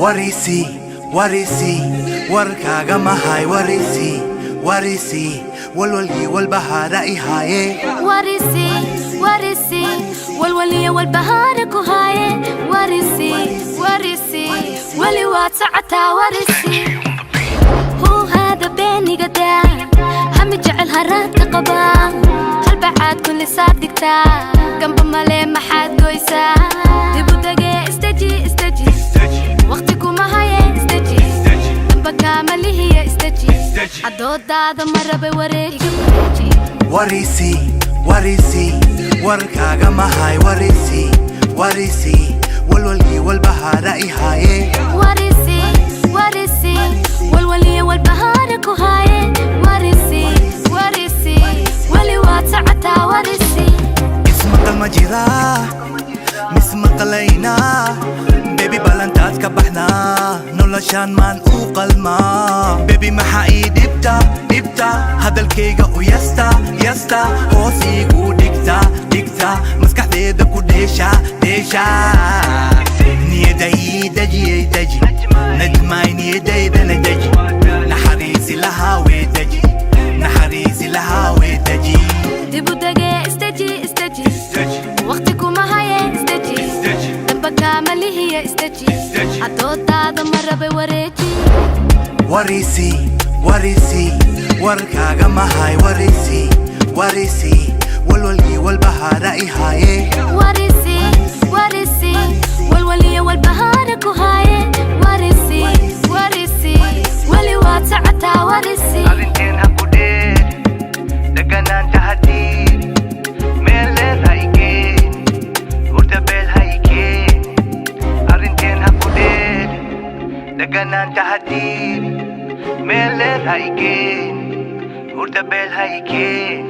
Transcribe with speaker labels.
Speaker 1: warisi warkaaga mahay warisi walwalgii walbahaara ihaaye
Speaker 2: warisi walwaliya walbahaara ku haaye warisi wali waad socotaa warisi هو هذا بيني قدا هم جعل هرات قبا هالبعاد كل صادقتا جنب مالي ما حد قويسا دبو دقي استجي وقتكم ما هي استجي جنبك كامل هي استجي عدود هذا مرة بوريك
Speaker 1: warisi warkaaga mahay warisi walwalgii walbahaara ihaaye
Speaker 2: warisi walwaliya walbahaara ku haaye warisi wali waad socotaa warisi
Speaker 1: ismaqal ma jiraa mismaqalaynaa bebi ballantaad ka baxnaa noloshaan maan u qalmaa bebi maxaa ii dhibta hadalkayga u yasta hoos iigu dhigta maskaxdeeda ku dheesha niyaday daji najmaay niyadaydana daji naxariisi lahaa way daji
Speaker 2: dibu dagee istaji waqtiku ma haye istaji damba kaamali hiya istaji cadoodaada marabay wareeji
Speaker 1: warisi warkaaga mahay warisi walwalgii walbahaara ihaaye
Speaker 2: warisi walwaliya walbahaara ku haaye warisi wali waad socotaa warisi
Speaker 1: arrinteen ha ku dheer dheganaanta hadiin meeleed ha ikeen hurdabeel ha ikeen arrinteen ha ku dheer dheganaanta hadiin meeleed ha ikeen hurdabeel ha ikeen